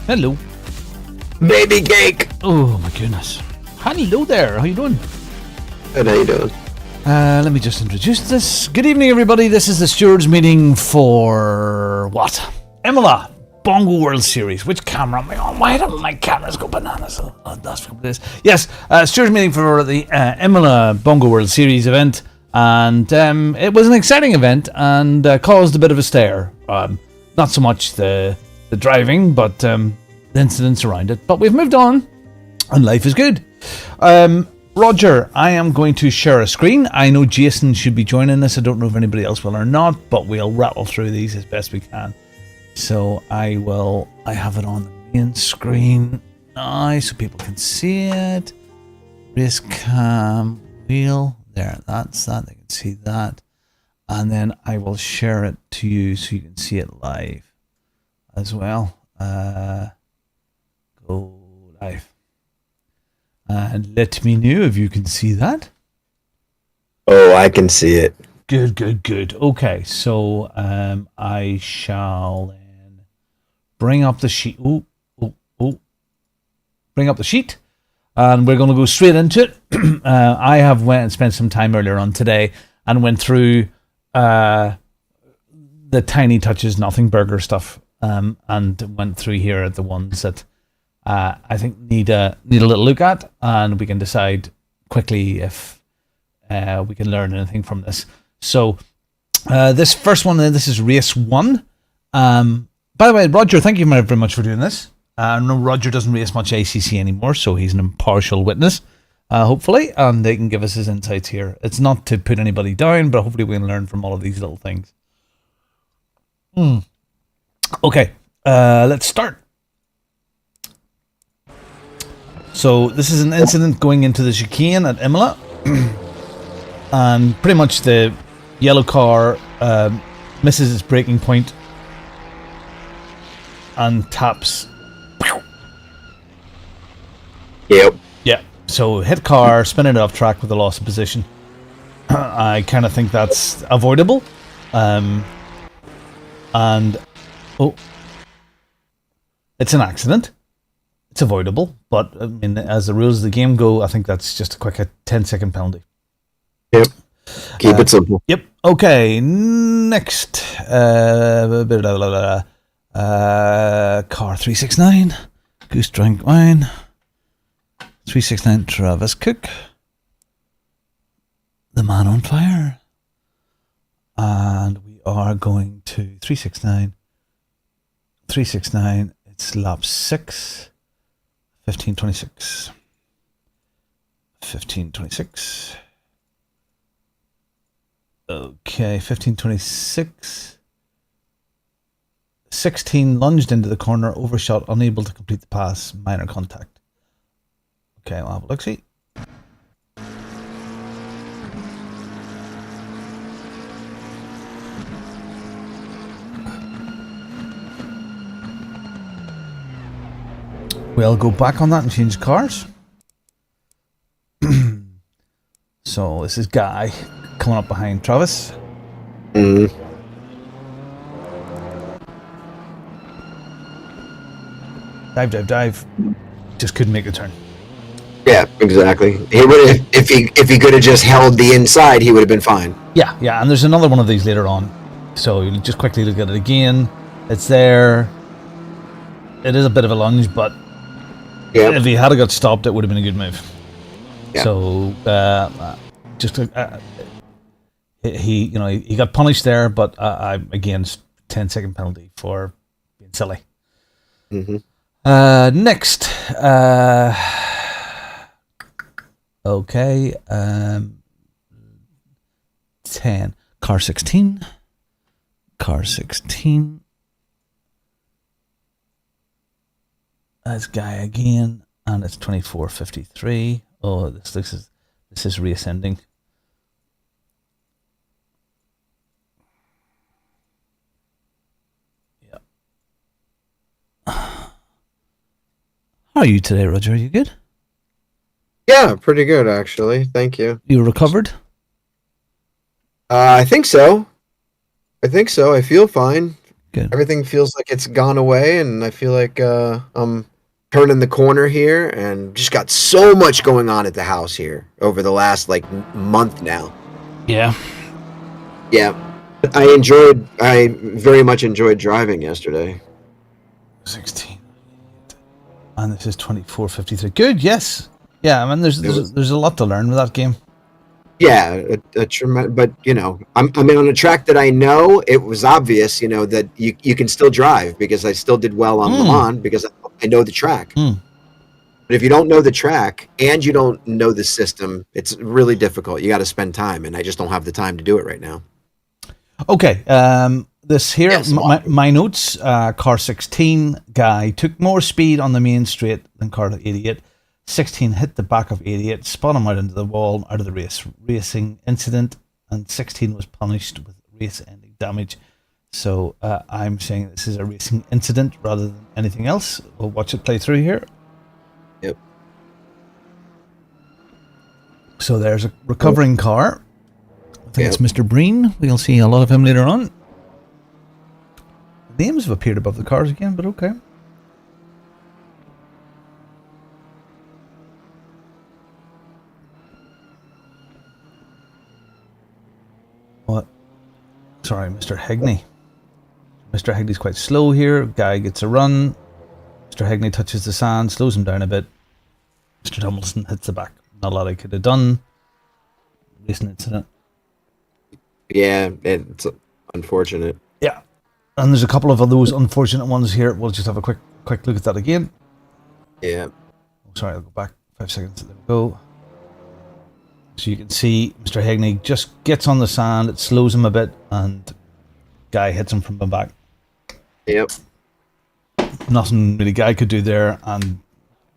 Hello. Baby cake. Oh my goodness. Hello there. How you doing? Good, how you doing? Let me just introduce this. Good evening, everybody. This is the stewards meeting for what? Imola Bongo World Series. Which camera am I on? Why don't my cameras go bananas? That's what it is. Yes, stewards meeting for the Imola Bongo World Series event, and it was an exciting event and caused a bit of a stir. Not so much the driving, but the incidents around it. But we've moved on, and life is good. Roger, I am going to share a screen. I know Jason should be joining us. I don't know if anybody else will or not, but we'll rattle through these as best we can. So I have it on the main screen now so people can see it. Race cam wheel. There, that's that. They can see that. And then I will share it to you so you can see it live as well. Go live. And let me know if you can see that. Oh, I can see it. Good. Okay, so I shall then bring up the sheet. Bring up the sheet, and we're going to go straight into it. I have went and spent some time earlier on today and went through the tiny touches, nothing burger stuff, and went through here at the ones that I think need a little look at, and we can decide quickly if we can learn anything from this. So this first one, this is race 1. By the way, Roger, thank you very much for doing this. No, Roger doesn't race much ACC anymore, so he's an impartial witness, hopefully, and they can give us his insights here. It's not to put anybody down, but hopefully we can learn from all of these little things. Okay, let's start. So this is an incident going into the chicane at Imola, and pretty much the yellow car misses its braking point and taps. Yep. Yeah, so hit car, spinning it off track with a loss of position. I kind of think that's avoidable. And it's an accident. It's avoidable, but I mean, as the rules of the game go, I think that's just a 10-second penalty. Yep. Keep it simple. Yep. Okay. Next. Car 369. Goose Drink Wine. 369 Travis Cook. The Man on Fire. And we are going to 369. 369. It's lap 6. 15:26. 15:26. Okay, 15:26. 16 lunged into the corner, overshot, unable to complete the pass, minor contact. Okay, I'll have a look see. We'll go back on that and change cars. So this is Guy coming up behind Travis. Dive. Just couldn't make the turn. Yeah, exactly. He would if he could have just held the inside, he would have been fine. Yeah, and there's another one of these later on. So you just quickly look at it again. It's there. It is a bit of a lunge, but if he had got stopped, it would have been a good move. Yeah. So he got punished there, but again, 10-second penalty for being silly. Next, okay, 10, car 16. That's Guy again, and it's 24:53. Oh, this is reascending. Yeah. How are you today, Roger? Are you good? Yeah, pretty good actually. Thank you. You recovered? I think so. I feel fine. Good. Everything feels like it's gone away, and I feel like I'm turning the corner here, and just got so much going on at the house here over the last like month now. Yeah. Yeah, I very much enjoyed driving yesterday. 16. And this is 24:53. Good, yes. Yeah, I mean, there's a lot to learn with that game. Yeah, a tremendous. But I mean, on a track that I know, it was obvious, that you can still drive because I still did well on Le Mans because I know the track. But if you don't know the track and you don't know the system, it's really difficult. You got to spend time, and I just don't have the time to do it right now. Okay, this here, Yes, my notes, car 16 guy took more speed on the main straight than car 88. 16 hit the back of 88, spun him out into the wall, out of the race. Racing incident, and 16 was punished with race-ending damage. So I'm saying this is a racing incident rather than anything else. We'll watch it play through here. Yep. So there's a recovering car. I think it's Mr. Breen. We'll see a lot of him later on. The names have appeared above the cars again, but okay. What? Sorry, Mr. Hegney. Mr. Hegney's quite slow here. Guy gets a run. Mr. Hegney touches the sand, slows him down a bit. Mr. Tomlinson hits the back. Not a lot I could have done. Racing incident. Yeah, it's unfortunate. Yeah. And there's a couple of those unfortunate ones here. We'll just have a quick look at that again. Yeah. Oh, sorry, I'll go back 5 seconds. There we go. So you can see Mr. Hegney just gets on the sand. It slows him a bit, and Guy hits him from the back. Yep. Nothing really Guy could do there, and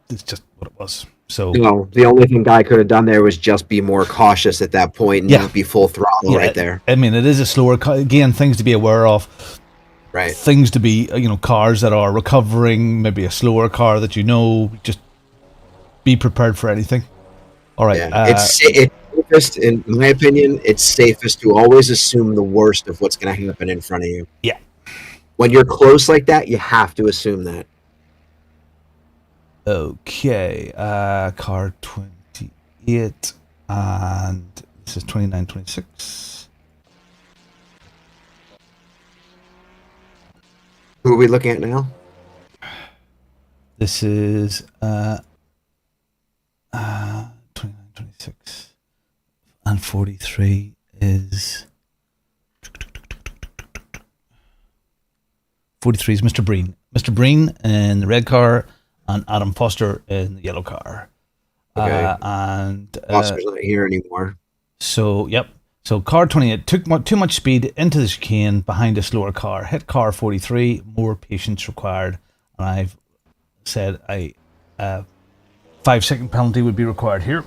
it's just what it was. So the only thing Guy could have done there was just be more cautious at that point and not be full throttle right there. I mean, it is a slower car. Again, things to be aware of. Right. Things to be, cars that are recovering, maybe a slower car that just be prepared for anything. All right. Yeah. It's safest, in my opinion, it's safest to always assume the worst of what's going to happen in front of you. Yeah. When you're close like that, you have to assume that. Okay, car 28, and this is 29, 26. Who are we looking at now? This is 29, 26, and 43 is 43 is Mr. Breen. Mr. Breen in the red car, and Adam Foster in the yellow car. Okay. And Foster's not here anymore. So, yep. So, car 28 took too much speed into the chicane behind a slower car. Hit car 43. More patience required. And I've said a 5-second penalty would be required here.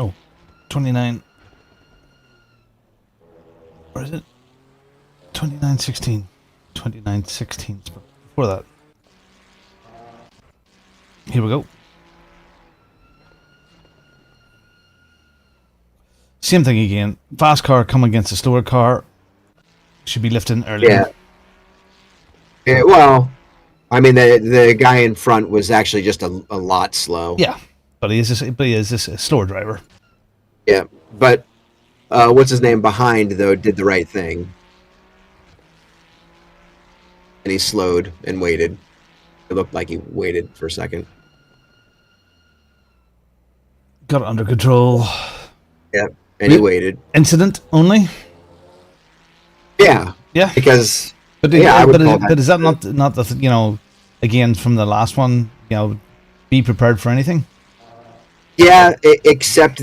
Oh, 29. Or is it 29-16? 29-16 before that. Here we go. Same thing again. Fast car come against a slower car. Should be lifting earlier. Yeah, well, I mean, the guy in front was actually just a lot slow. Yeah, but he is a slower driver. Yeah, but what's his name behind, though, did the right thing. And he slowed and waited. It looked like he waited for a second. Got it under control. Yeah, and he waited. Incident only? Yeah. Yeah. Because... But is that not the, again, from the last one, be prepared for anything? Yeah, except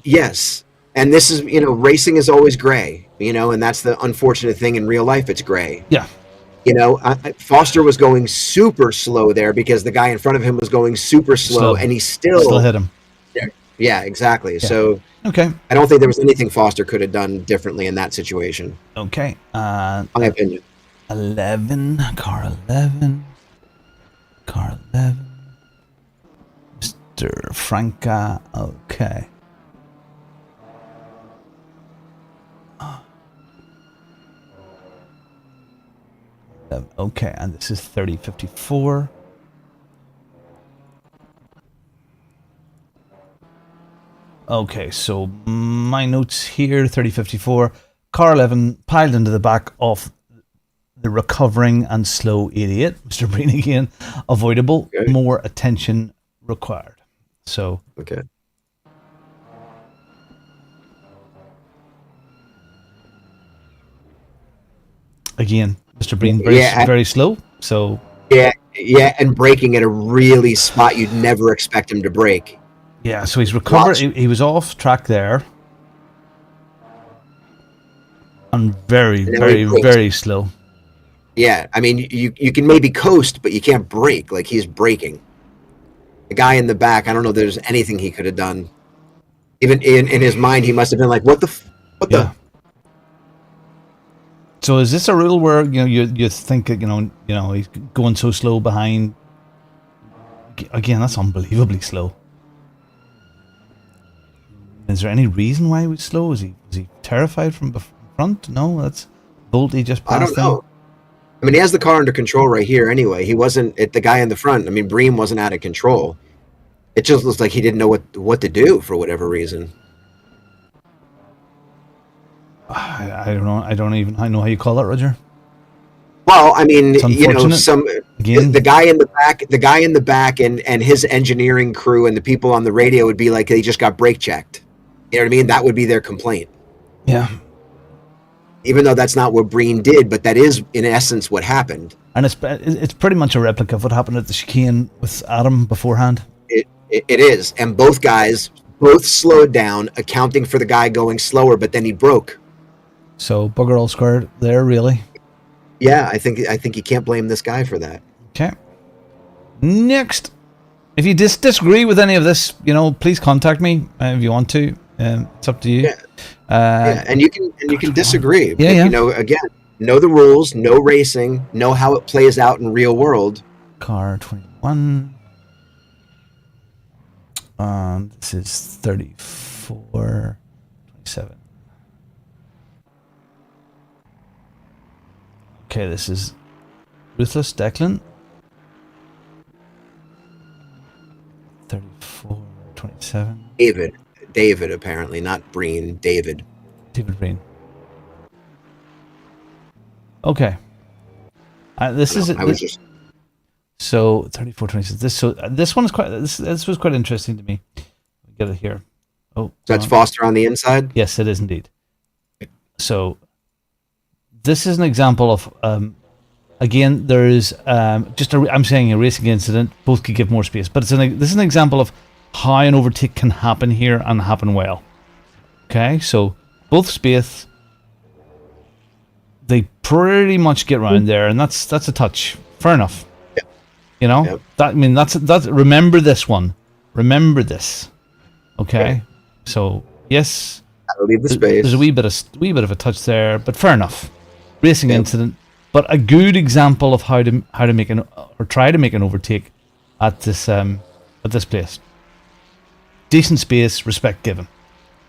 yes. And this is, racing is always gray, and that's the unfortunate thing in real life. It's gray. Yeah. Foster was going super slow there because the guy in front of him was going super slow. And he still hit him. Yeah, exactly. Yeah. So okay, I don't think there was anything Foster could have done differently in that situation. Okay. My opinion. Car 11. Franca. Okay. Okay, and this is 3054. Okay, so my notes here, 3054. Car 11 piled into the back of the recovering and slow idiot, Mr. Breen again. Avoidable, Okay. more attention required. So, Okay. again, Mr. Breen, very slow. So, yeah, and braking at a really spot you'd never expect him to brake. yeah, so he's recovered. He was off track there. And very slow. Yeah, I mean, you can maybe coast, but you can't brake. Like, he's braking. The guy in the back, I don't know if there's anything he could have done. Even in his mind, he must have been like, what the? So is this a rule where, you think, he's going so slow behind? Again, that's unbelievably slow. Is there any reason why he was slow? Was he terrified from front? No, that's Bolte just passed. I don't know. I mean, he has the car under control right here anyway. He wasn't the guy in the front. I mean, Bream wasn't out of control. It just looks like he didn't know what to do for whatever reason. I don't know. I don't even know how you call that, Roger. Well, I mean, the guy in the back and his engineering crew and the people on the radio would be like, they just got brake checked. You know what I mean? That would be their complaint. Yeah. Even though that's not what Breen did, but that is in essence what happened. And it's pretty much a replica of what happened at the chicane with Adam beforehand. It is, and both guys slowed down, accounting for the guy going slower, but then he broke. So bugger all squared there, really. Yeah, I think you can't blame this guy for that. Okay. Next, if you disagree with any of this, please contact me if you want to. It's up to you. Yeah. And you can disagree. Yeah. But, again, know the rules, know racing, know how it plays out in real world. Car 21. This is 34, 27. Okay, this is Ruthless Declan. 34, 27. David, apparently, not Breen. David Breen. Okay. So 34, 26. This one is this was quite interesting to me. Get it here. Oh, so that's Foster on the inside. Yes, it is indeed. So this is an example of again. There is I'm saying a racing incident. Both could give more space, but this is an example of how an overtake can happen here and happen well. Okay, so both space. They pretty much get round there, and that's a touch. Fair enough. Yep. That's remember this one. Remember this. Okay. So yes, I'll leave the space. There's a wee bit of a touch there, but fair enough. Racing incident, but a good example of how to make try to make an overtake at this place. Decent space, respect given.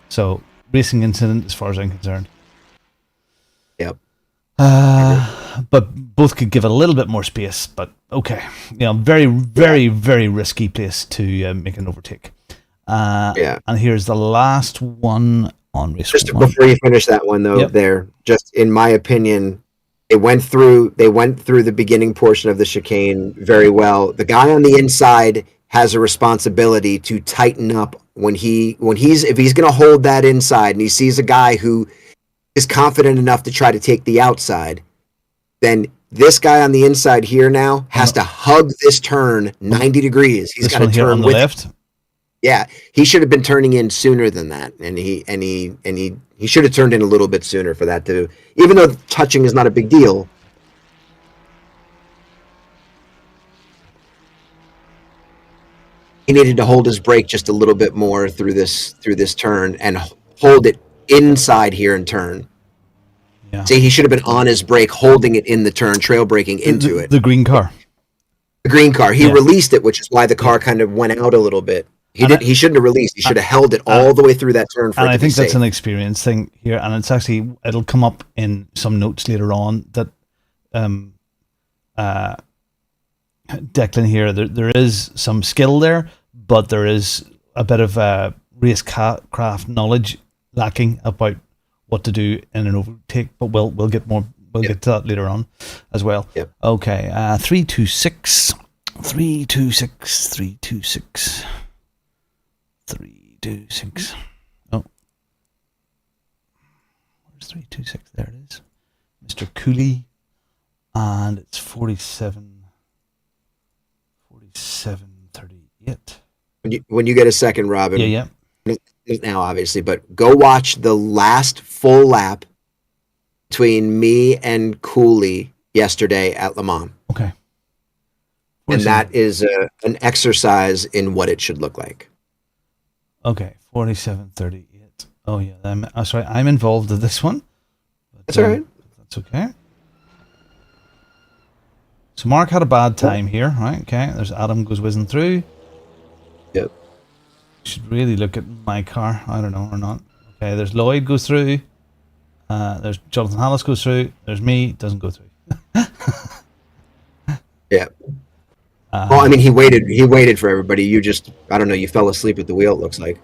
So racing incident, as far as I'm concerned. Yep. But both could give a little bit more space. But okay, very, very, very risky place to make an overtake. And here's the last one on race just one. Before you finish that one though, there, just in my opinion, they went through the beginning portion of the chicane very well. The guy on the inside has a responsibility to tighten up if he's going to hold that inside and he sees a guy who is confident enough to try to take the outside, then this guy on the inside here now has to hug this turn 90 degrees. He's got to turn on the left. Yeah, he should have been turning in sooner than that, and he should have turned in a little bit sooner for that to. Even though touching is not a big deal, he needed to hold his brake just a little bit more through this turn and hold it inside here and turn. Yeah. See, he should have been on his brake, holding it in the turn, trail braking into it. The green car. The green car. He released it, which is why the car kind of went out a little bit. He shouldn't have released. He should have held it all the way through that turn. And I think that's an experience thing here, and it'll come up in some notes later on that Declan here. There is some skill there, but there is a bit of racecraft knowledge lacking about what to do in an overtake. But we'll get more. We'll get to that later on as well. Yep. Okay. 326. 326. 326. 326. Oh. Where's 326? There it is. Mr. Cooley. And it's 47:38. When you get a second, Robin. Yeah. Now, obviously, but go watch the last full lap between me and Cooley yesterday at Le Mans. Okay. And that is an exercise in what it should look like. Okay, 47:38. Oh yeah, I'm involved in this one. But, that's all right. That's okay. So Mark had a bad time here, right? Okay, there's Adam goes whizzing through. Yep. Should really look at my car. I don't know or not. Okay, there's Lloyd goes through. There's Jonathan Hallis goes through. There's me, doesn't go through. Yeah. Well, I mean, he waited for everybody. You just, I don't know, you fell asleep at the wheel, it looks like.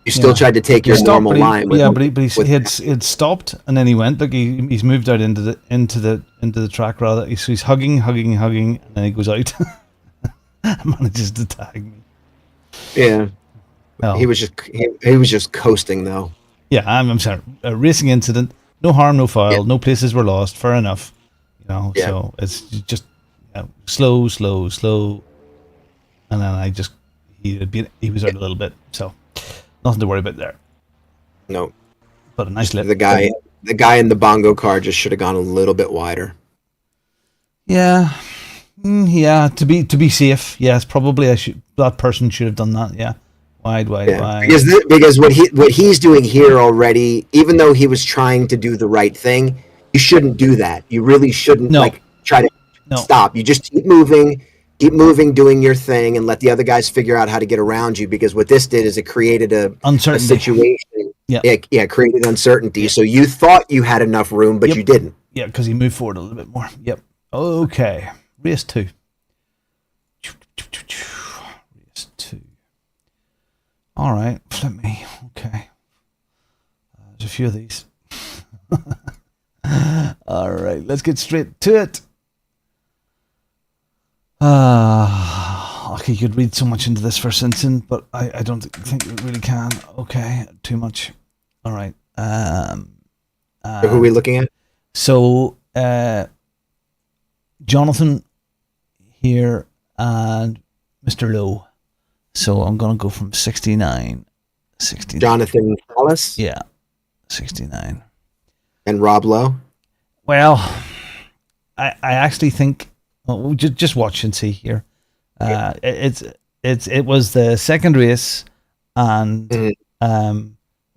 You still tried to take your normal line. But he had stopped, and then he went. Like he's moved out into the track rather. So he's hugging, and then he goes out. Manages to tag me. Yeah. Oh. He was just coasting though. Yeah, I'm sorry. A racing incident, no harm, no foul, no places were lost. Fair enough. So it's just slow, and then he was out a little bit, so nothing to worry about there. No, but a nice lip. The guy in the bongo car just should have gone a little bit wider. Yeah, to be safe. Yes, probably that person should have done that. Yeah, wide. Because what he's doing here already, even though he was trying to do the right thing. You shouldn't do that. You really shouldn't try to stop. You just keep moving, doing your thing, and let the other guys figure out how to get around you. Because what this did is it created a situation. Yeah, created uncertainty. So you thought you had enough room, but you didn't. Yeah, because you moved forward a little bit more. Yep. Okay. Race 2. Race 2. All right. Flip me. Okay. There's a few of these. All right, let's get straight to it. Okay, you could read so much into this first instance, but I don't think you really can. Okay, too much. All right. So who are we looking at? So, Jonathan here and Mr. Lowe. So I'm going to go from 69. Jonathan Hallis? Yeah, 69. And Rob Lowe? Well, I actually think just watch and see here. It was the second race, and so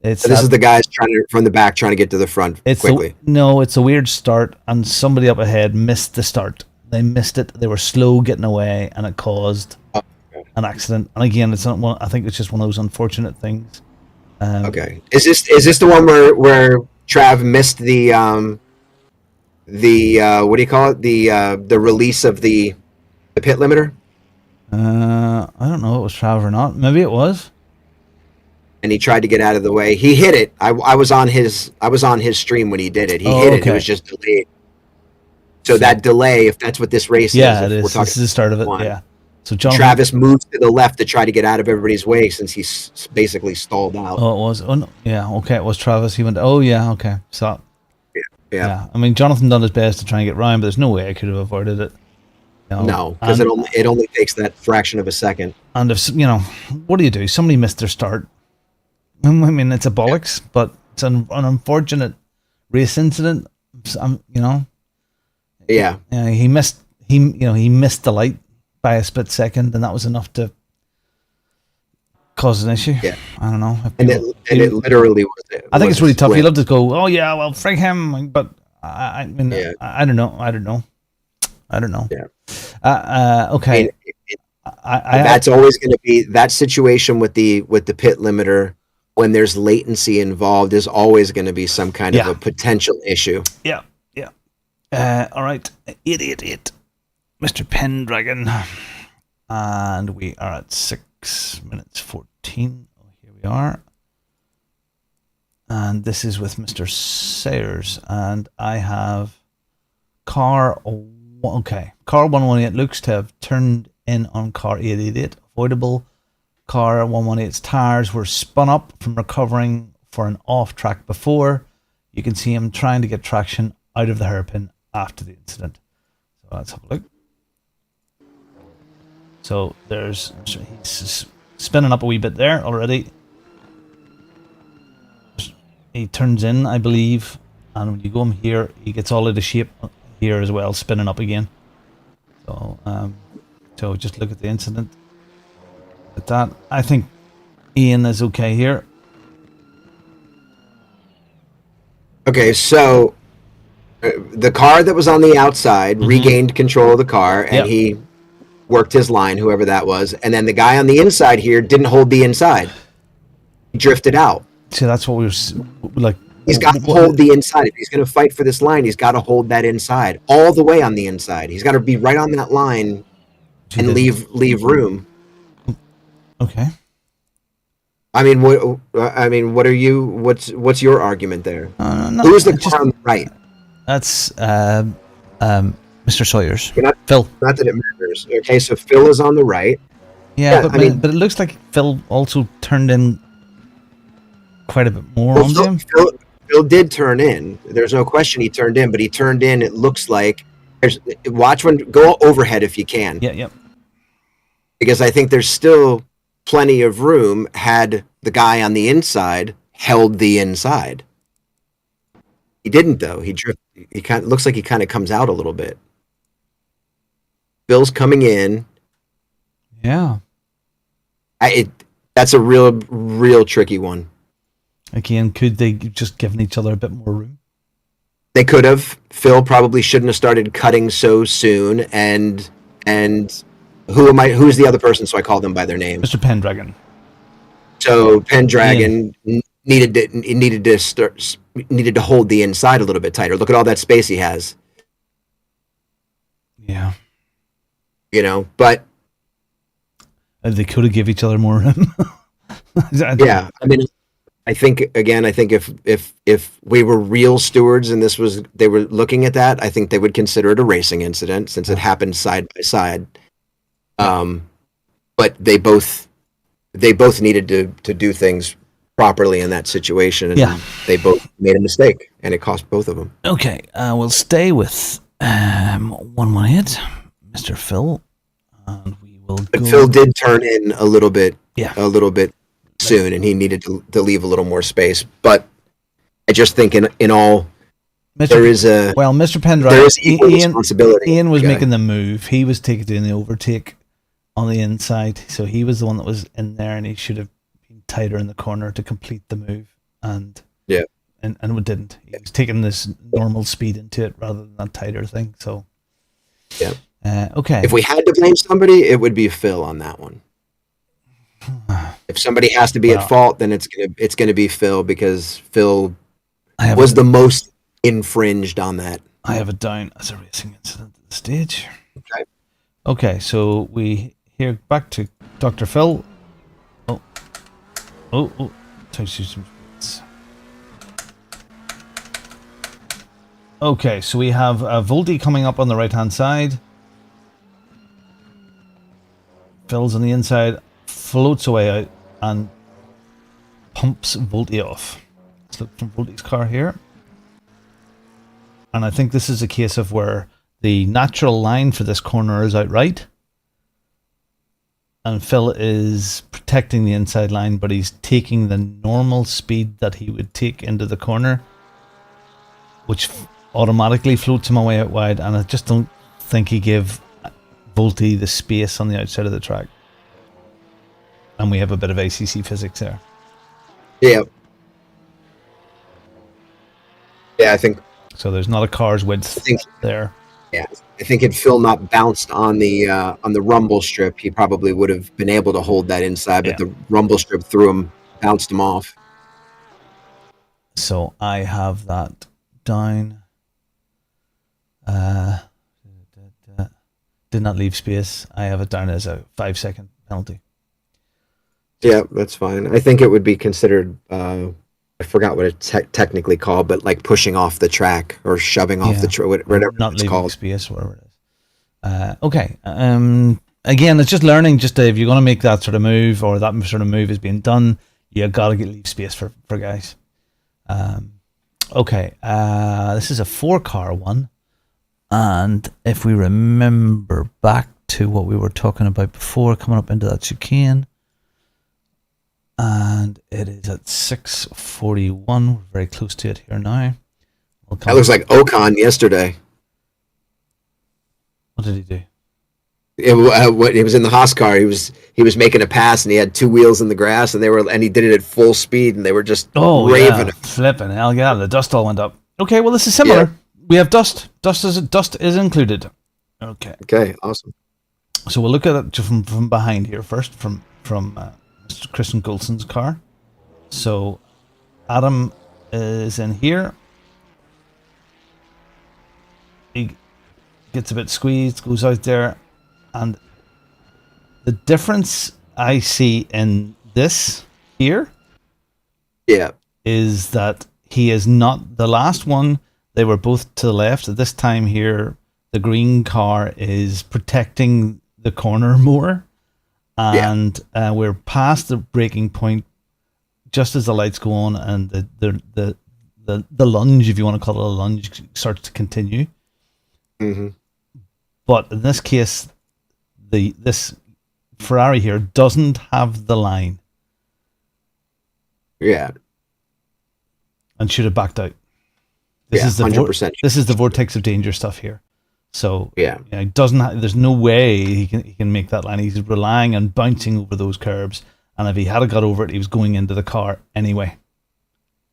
this is the guys from the back trying to get to the front quickly. It's a weird start, and somebody up ahead missed the start. They missed it. They were slow getting away, and it caused an accident. And again, it's not one. I think it's just one of those unfortunate things. Okay, is this the one where Trav missed the what do you call it? The release of the pit limiter? I don't know if it was Trav or not. Maybe it was. And he tried to get out of the way. He hit it. I was on his stream when he did it. He hit it. It was just delayed. So that delay, if that's what this race is, it is. This is the start of it. Yeah. So Travis moves to the left to try to get out of everybody's way since he's basically stalled out. Oh, it was. Oh, no. Yeah. Okay. It was Travis. He went. Oh, yeah. Okay. So. Yeah. I mean, Jonathan done his best to try and get Ryan, but there's no way I could have avoided it. No, because it only takes that fraction of a second. And if what do you do? Somebody missed their start. I mean, it's a bollocks, but it's an unfortunate race incident. Yeah. He missed. He missed the light by a split second, and that was enough to cause an issue. Yeah. I don't know. It literally was. I think it's really tough. You love to go, oh yeah, well, frig him, but I mean, I don't know. Yeah. Okay. That's always going to be that situation with the pit limiter. When there's latency involved, is always going to be some kind of a potential issue. Yeah. All right, idiot, Mr. Pendragon, and we are at 6 minutes 14. Oh, here we are, and this is with Mr. Sayers, and I have car 118 looks to have turned in on car 888. Avoidable. Car 118's tires were spun up from recovering for an off track before. You can see him trying to get traction out of the hairpin after the incident. So let's have a look. So he's spinning up a wee bit there already. He turns in, I believe, and when you go him here, he gets all out of shape here as well, spinning up again. So just look at the incident. At that, I think Ian is okay here. Okay, so the car that was on the outside regained control of the car, and he worked his line, whoever that was, and then the guy on the inside here didn't hold the inside. He drifted out. See, that's what we were like. He's got to hold the inside. If he's going to fight for this line, he's got to hold that inside all the way on the inside. He's got to be right on that line and leave room. Okay. I mean, what are you? What's your argument there? Who's the car on the right? That's Mr. Sawyer's. Phil. Not that it matters. Okay, so Phil is on the right. Yeah, but it looks like Phil also turned in quite a bit more on him. Phil did turn in. There's no question he turned in, but he turned in. It looks like go overhead if you can. Yeah. Because I think there's still plenty of room had the guy on the inside held the inside. He didn't though. He looks like he kind of comes out a little bit. Phil's coming in. Yeah. That's a real tricky one. Again, could they just given each other a bit more room? They could have. Phil probably shouldn't have started cutting so soon. And who's the other person? So I call them by their name. Mr. Pendragon. So Pendragon needed to hold the inside a little bit tighter. Look at all that space he has. Yeah. But they could have give each other more room. Yeah, I mean, I think if we were real stewards and they were looking at that, I think they would consider it a racing incident since it happened side by side. But they both needed to do things properly in that situation, and they both made a mistake, and it cost both of them. Okay, we'll stay with 118, Mr. Phil, and we will. But Phil did turn in a little bit soon, and he needed to leave a little more space. But I just think in all, Mr. Pendragon, there is equal responsibility. Ian was making the move. He was doing the overtake on the inside, so he was the one that was in there, and he should have been tighter in the corner to complete the move. And we didn't. He was taking this normal speed into it rather than that tighter thing. So okay. If we had to blame somebody, it would be Phil on that one. If somebody has to be at fault, then it's gonna be Phil, because Phil was the most infringed on that. I have it down as a racing incident at the stage. Okay, so we hear back to Dr. Phil. Oh, okay, so we have Volti coming up on the right hand side. Phil's on the inside, floats away out and pumps Volti off. Let's look from Volti's car here. And I think this is a case of where the natural line for this corner is out right. And Phil is protecting the inside line, but he's taking the normal speed that he would take into the corner, which automatically floats him away out wide. And I just don't think he gave Volti the space on the outside of the track. And we have a bit of ACC physics there. Yeah, I think so. There's not a car's width there. Yeah, I think had Phil not bounced on the rumble strip, he probably would have been able to hold that inside. But Yeah. the rumble strip threw him, bounced him off. So I have that down. Did not leave space. I have it down as a 5-second penalty. Yeah, that's fine. I think it would be considered. I forgot what it's technically called, but like pushing off the track or shoving off the track, whatever not it's leaving called. Space, whatever it is. Okay. Again, it's just learning. Just if you're going to make that sort of move, or that sort of move is being done, you got to leave space for guys. Okay. This is a 4-car one, and if we remember back to what we were talking about before, coming up into that chicane. And it is at 6:41. We're very close to it here now. That looks like Ocon yesterday. What did he do? When he was in the Haas car, he was making a pass and he had 2 wheels in the grass and he did it at full speed and they were just raving. Flipping hell, yeah, the dust all went up. Okay, well this is similar. Yeah. We have dust. Dust is included. Okay. Okay, awesome. So we'll look at it from behind here first, from Mr. Christian Goulson's car. So Adam is in here. He gets a bit squeezed, goes out there, and the difference I see in this here is that he is not the last one. They were both to the left. At this time here, the green car is protecting the corner more. And we're past the breaking point just as the lights go on and the lunge, if you want to call it a lunge, starts to continue. Mm-hmm. But in this case, this Ferrari here doesn't have the line. Yeah. And should have backed out. This is the 100%. This is the vortex of danger stuff here. So he doesn't. There's no way he can make that line. He's relying on bouncing over those curbs, and if he had got over it, he was going into the car anyway.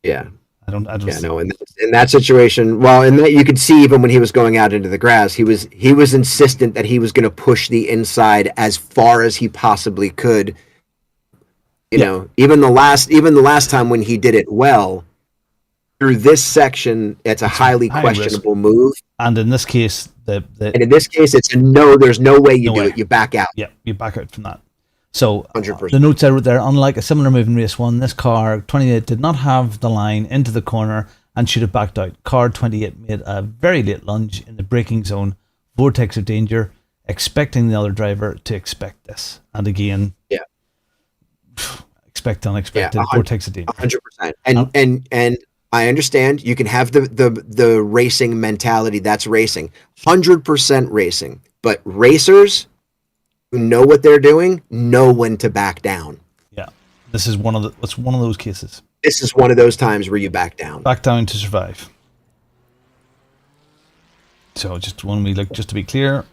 Yeah, I don't. Yeah, no. In that situation, well, in that you could see even when he was going out into the grass, he was insistent that he was going to push the inside as far as he possibly could. You know, even the last time when he did it well. Through this section, it's a highly questionable move. And in this case, it's a no. There's no way you do it. You back out. Yeah, you back out from that. So 100%. The notes I wrote there: unlike a similar move in race 1, this car 28 did not have the line into the corner and should have backed out. Car 28 made a very late lunge in the braking zone, vortex of danger, expecting the other driver to expect this. And again, expect unexpected, vortex of danger. 100%. And I understand you can have the racing mentality. That's racing, 100% racing. But racers who know what they're doing know when to back down. Yeah, this is one of those cases. This is one of those times where you back down. Back down to survive. So just to be clear.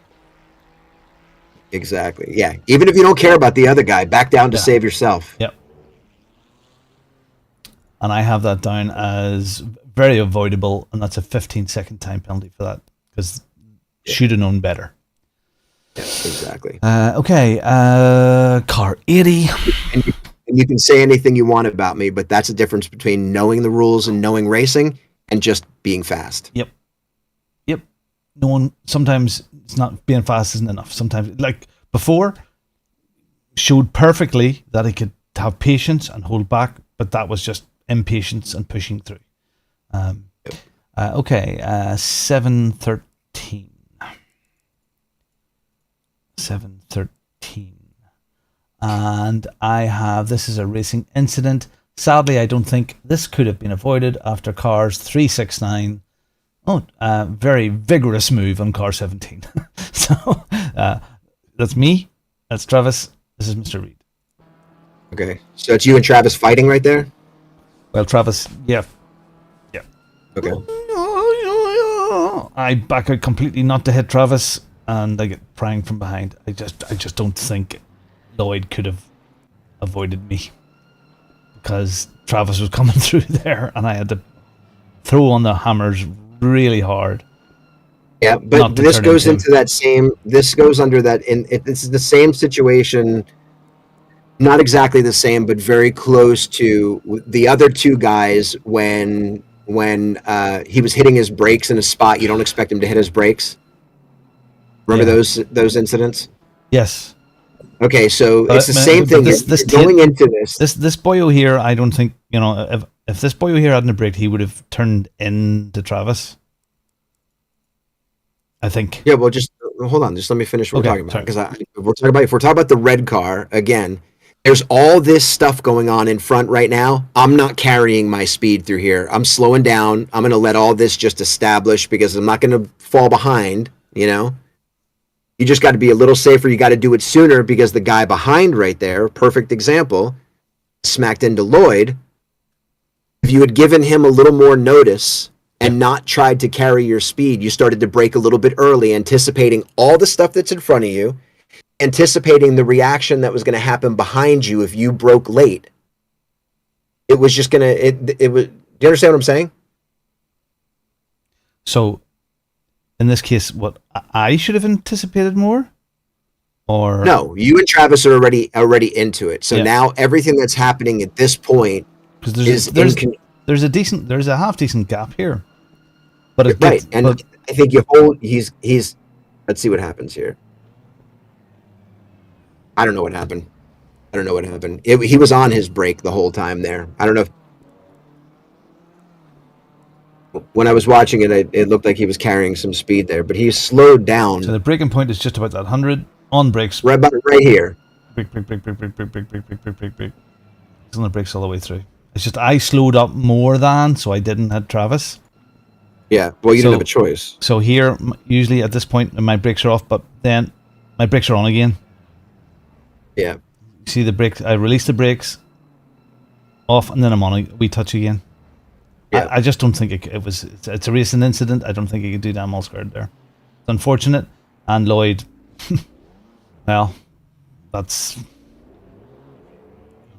Exactly. Yeah. Even if you don't care about the other guy, back down to save yourself. Yep. And I have that down as very avoidable, and that's a 15-second time penalty for that, because should have known better. Yeah, exactly. Okay, car 80. And you can say anything you want about me, but that's a difference between knowing the rules and knowing racing and just being fast. Yep. Sometimes it's not being fast isn't enough. Sometimes, like before, showed perfectly that he could have patience and hold back, but that was just impatience and pushing through. Okay, 7:13. 7:13. And I have, this is a racing incident. Sadly, I don't think this could have been avoided after cars 369. Very vigorous move on car 17. So that's me. That's Travis. This is Mr. Reed. Okay, so it's you and Travis fighting right there? Well, Travis, yeah. Okay. I back out completely not to hit Travis, and I get praying from behind. I just don't think Lloyd could have avoided me, because Travis was coming through there, and I had to throw on the hammers really hard Yeah, but not to this turn goes into. into that same. This goes under that. It's the same situation. Not exactly the same, but very close to the other two guys when he was hitting his brakes in a spot you don't expect him to hit his brakes. Remember Yeah. those incidents? Yes. Okay, so it's But the same but thing. this You're going into this. this boyo here, I don't think, if this boyo here hadn't braked, he would have turned into Travis. I think. Yeah, well, just hold on. Just let me finish what Okay, we're talking about, sorry. because if we're talking about the red car again, there's all this stuff going on in front right now. I'm not carrying my speed through here. I'm slowing down. I'm going to let all this just establish because I'm not going to fall behind. You just got to be a little safer. You got to do it sooner because the guy behind right there, perfect example, smacked into Lloyd. If you had given him a little more notice and not tried to carry your speed, you started to brake a little bit early, anticipating all the stuff that's in front of you, anticipating the reaction that was going to happen behind you if you broke late. It was just going to, it was, do you understand what I'm saying? So, in this case, what I should have anticipated more, or no, you and Travis are already into it. So now everything that's happening at this point because there's a half decent gap here, but it right. gets, And but I think he's. Let's see what happens here. I don't know what happened. He was on his brake the whole time there. I don't know if when I was watching it, it looked like he was carrying some speed there, but he slowed down. So the braking point is just about that 100 on brakes. Right about right here. Brake. It's on the brakes all the way through. It's just I slowed up more than, so I didn't hit Travis. Yeah, well, you didn't have a choice. So here, usually at this point, my brakes are off, but then my brakes are on again. Yeah. See the brakes? I release the brakes off, and then I'm on a wee touch again. Yeah. I just don't think it was. It's a racing incident. I don't think he could do damn all squared there. It's unfortunate, and Lloyd. Well, that's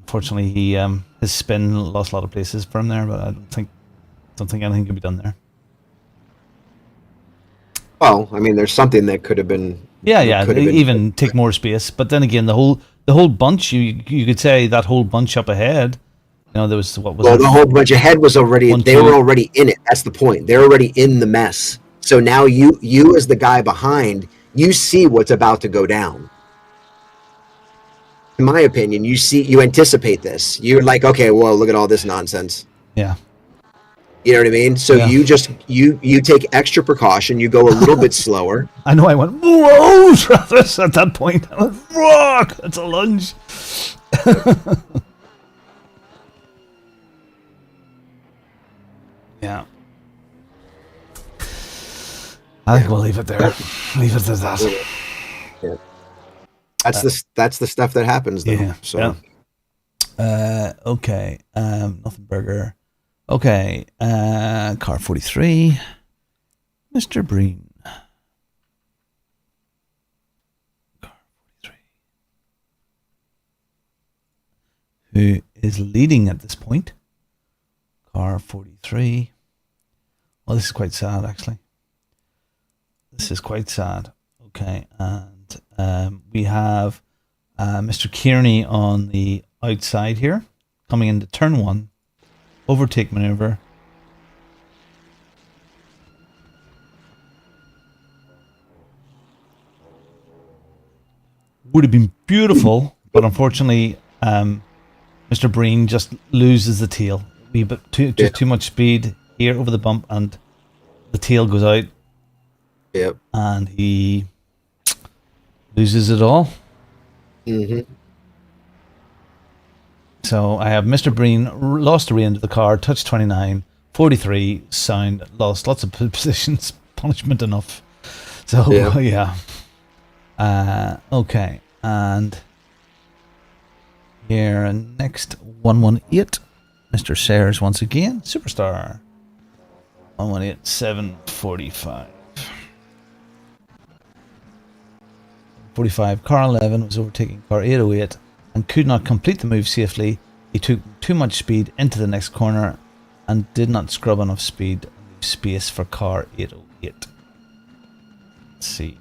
unfortunately he his spin lost a lot of places for him there, but I don't think anything could be done there. Well, I mean, there's something that could have been. Yeah, even take more space. But then again, the whole bunch, you could say that whole bunch up ahead. There was the whole bunch ahead was already. They were already in it. That's the point. They're already in the mess. So now you as the guy behind, you see what's about to go down. In my opinion, you anticipate this. You're like, okay, well, look at all this nonsense. Yeah. You know what I mean? So you just you take extra precaution. You go a little bit slower. I know. I went whoa, Travis. At that point, I went whoa. That's a lunge. Yeah. I think we'll leave it there. Leave it at that. Yeah. That's the stuff that happens though. Yeah. So. Yeah. Okay. Nothing burger. Okay. Car 43. Mr. Breen. Car 43. Who is leading at this point? Car 43. Well, this is quite sad, actually. This is quite sad. Okay, and we have Mr. Kearney on the outside here, coming into turn 1. Overtake maneuver. Would have been beautiful, but unfortunately, Mr. Breen just loses the tail. Just too much speed here over the bump, and the tail goes out. Yep. And he loses it all. Mm-hmm. So I have Mr. Breen lost the rear end of the car, touch 29, 43, sound, lost lots of positions, punishment enough. So, yeah. Okay, and here next 118, Mr. Sayers once again, superstar. 118, 745. 45, car 11 was overtaking car 808 and could not complete the move safely. He took too much speed into the next corner and did not scrub enough speed and leave space for car 808. Let's see.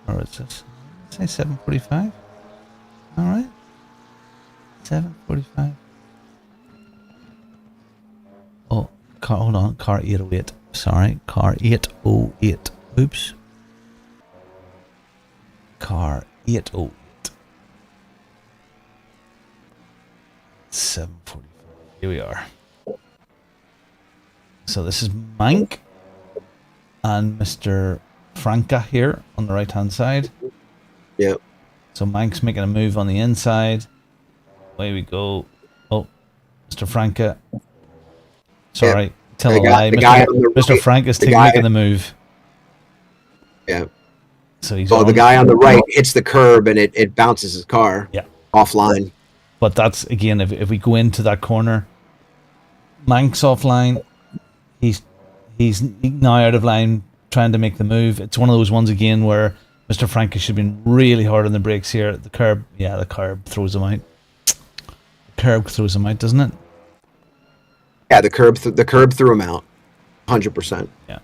Or is this? Say 7:45. All right. 7:45. Oh, hold on. Car 808. Sorry, car 808. Oops. Car 808. 7:45. Here we are. So this is Mank and Mr. Franca here on the right hand side. Yep. So Mank's making a move on the inside. Away we go. Oh, Mr. Franca. Sorry, yep. tell a lie. Mr. Frank is making the move. Yeah. So he's the guy on the right hits the curb and it bounces his car. Yeah. Offline. But that's again, if we go into that corner, Mank's offline. He's now out of line, trying to make the move. It's one of those ones again where Mr. Frank should have been really hard on the brakes here. The curb, yeah, the curb throws him out. The curb throws him out, doesn't it? Yeah, the curb threw him out, 100%. Yeah.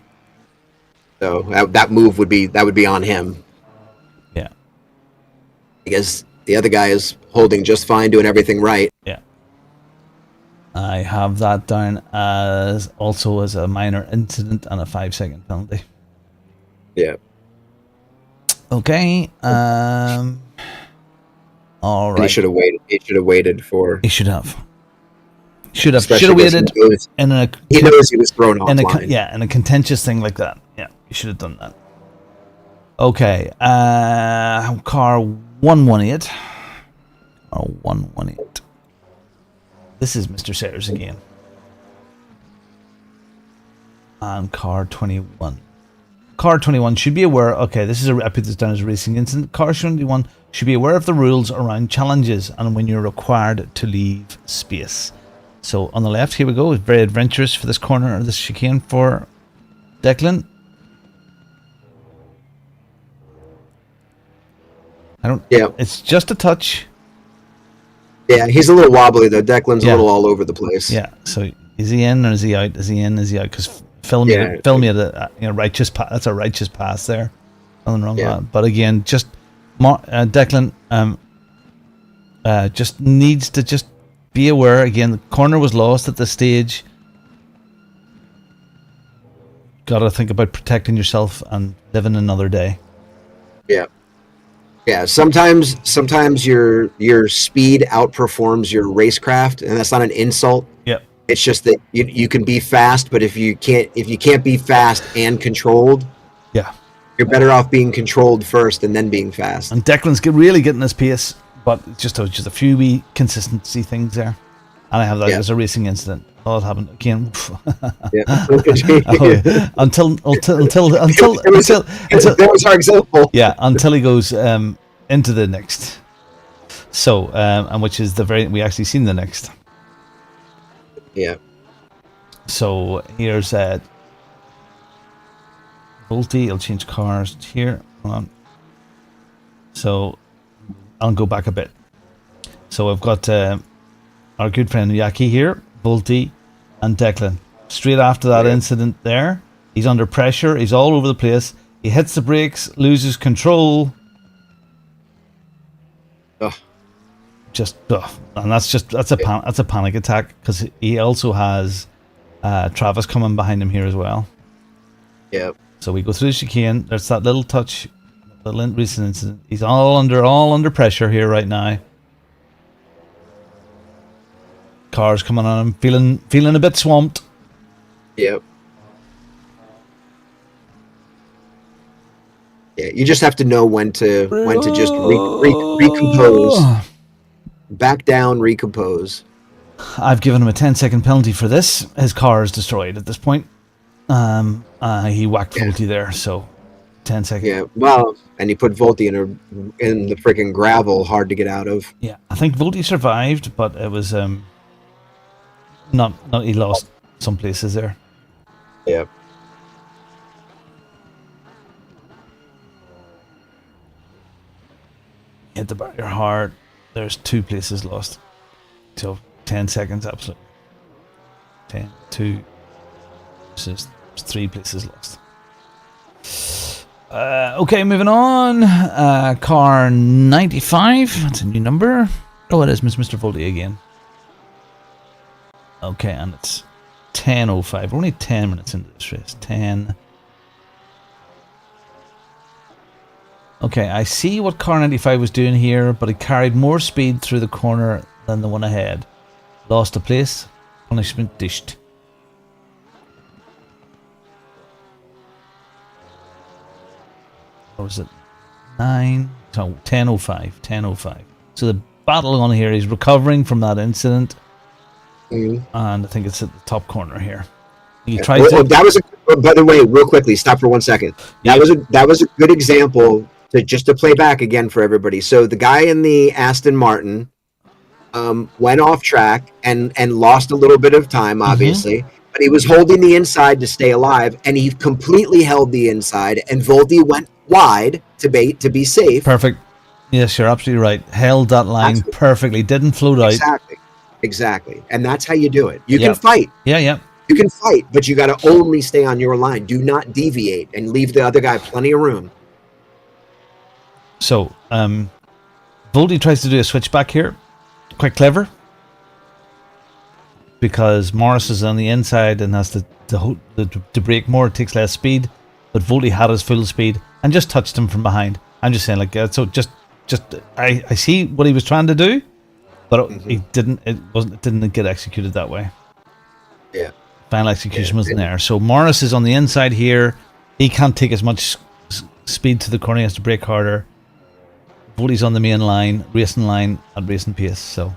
So that move would be on him. Yeah. Because the other guy is holding just fine, doing everything right. Yeah. I have that down as also as a minor incident and a 5-second penalty. Yeah. Okay. All right. He should have waited. He should have waited for. He should have. Should have waited. He knows he was thrown offline. In a contentious thing like that. Yeah, you should have done that. Okay. Car 118. Or 118. This is Mr. Sayers again. And car 21. Car 21 should be aware. Okay, I put this down as a racing incident. Car 21 should be aware of the rules around challenges and when you're required to leave space. So on the left, here we go. It's very adventurous for this corner, this chicane for Declan. Yeah. It's just a touch. Yeah, he's a little wobbly though. Declan's a little all over the place. Yeah. So is he in or is he out? Is he in? Is he out? Because Phil made a righteous pass. That's a righteous pass there. Nothing wrong with that. But again, just Declan just needs to just be aware. Again, the corner was lost at this stage. Got to think about protecting yourself and living another day. Yeah. Yeah, sometimes your speed outperforms your racecraft, and that's not an insult. Yep. It's just that you can be fast, but if you can't be fast and controlled, yeah, you're better off being controlled first and then being fast. And Declan's really getting his pace, but just a few wee consistency things there. And I have that as a racing incident. Oh, it happened again. Until that was our example. Yeah, until he goes into the next. So, and which is we actually seen the next. Yeah. So here's Volty. I'll change cars here. Hold on. So I'll go back a bit. So I've got our good friend Yaki here, Volty, and Declan. Straight after that incident there, he's under pressure. He's all over the place. He hits the brakes, loses control. Ugh. And that's a panic attack because he also has Travis coming behind him here as well. Yeah. So we go through the chicane. There's that little touch, the recent incident. He's all under pressure here right now. Cars coming on him, feeling a bit swamped. Yep. Yeah, you just have to know when to just recompose, back down, recompose. I've given him a 10-second penalty for this. His car is destroyed at this point. He whacked Volty there, so 10 seconds. Yeah, well, and he put Volty in the freaking gravel, hard to get out of. Yeah, I think Volty survived, but it was not he lost some places there. Yeah. Hit the barrier hard. There's 2 places lost. So 10 seconds, absolutely. 10, 2. So there's 3 places lost. Okay, moving on. Car 95. That's a new number. Oh, it is Mr. Voldy again. Okay, and it's 10:05. We're only 10 minutes into this race. 10. Okay, I see what car 95 was doing here, but it carried more speed through the corner than the one ahead. Lost a place. Punishment dished. Or was it 9? So 10:05. 10:05. So the battle on here is recovering from that incident. And I think it's at the top corner here. He tries to... That was by the way, real quickly, stop for 1 second. That was a good example to play back again for everybody. So the guy in the Aston Martin went off track and lost a little bit of time, obviously. But he was holding the inside to stay alive, and he completely held the inside, and Voldy went wide to be safe. Perfect. Yes, you're absolutely right. Held that line perfectly. Didn't float out. Exactly. And that's how you do it. You can fight. Yeah. You can fight, but you got to only stay on your line. Do not deviate and leave the other guy plenty of room. So, Voldy tries to do a switchback here. Quite clever. Because Morris is on the inside and has to brake more. It takes less speed. But Voldy had his full speed and just touched him from behind. I'm just saying, like, so I see what he was trying to do, but he didn't. It didn't get executed that way. Yeah. Final execution wasn't there. So Morris is on the inside here. He can't take as much speed to the corner. He has to brake harder. Voldy's on the main line, racing line at racing pace. So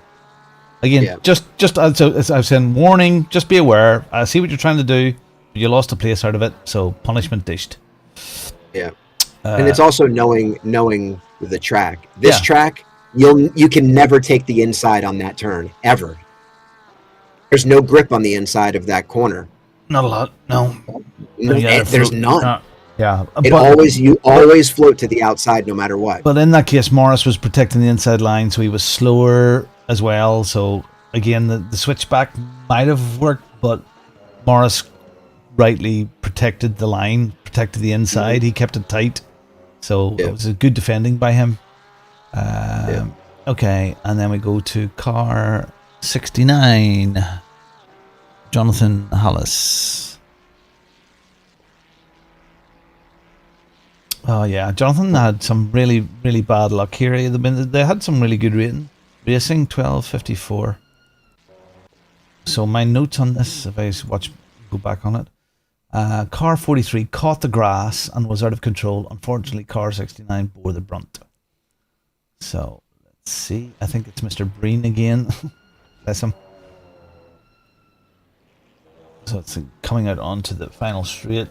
again, just as I was saying, warning. Just be aware. I see what you're trying to do. You lost a place out of it, so punishment dished. Yeah, and it's also knowing the track. This track, you can never take the inside on that turn ever. There's no grip on the inside of that corner. Not a lot, no. There's none. Yeah, you always float to the outside no matter what. But in that case, Morris was protecting the inside line, so he was slower as well. So again, the switchback might have worked, but Morris rightly protected the line, protected the inside. He kept it tight, so it was a good defending by him. Okay, and then we go to car 69, Jonathan Hallis. Oh yeah, Jonathan had some really, really bad luck here. They had some really good racing, 12:54. So my notes on this, if I go back on it, car 43 caught the grass and was out of control. Unfortunately, car 69 bore the brunt. So let's see. I think it's Mr. Breen again. Bless him. So it's coming out onto the final straight.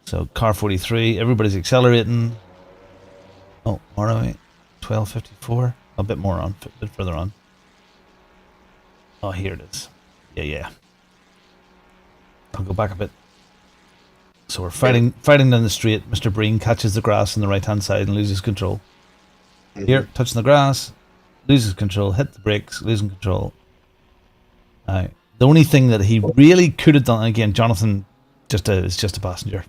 So car 43, everybody's accelerating. Oh, more are we? 12:54. A bit more on, a bit further on. Oh, here it is. Yeah. I'll go back a bit. So we're fighting down the straight. Mr. Breen catches the grass on the right-hand side and loses control. Here, touching the grass, loses control, hit the brakes, losing control. The only thing that he really could have done, again, Jonathan is just a passenger.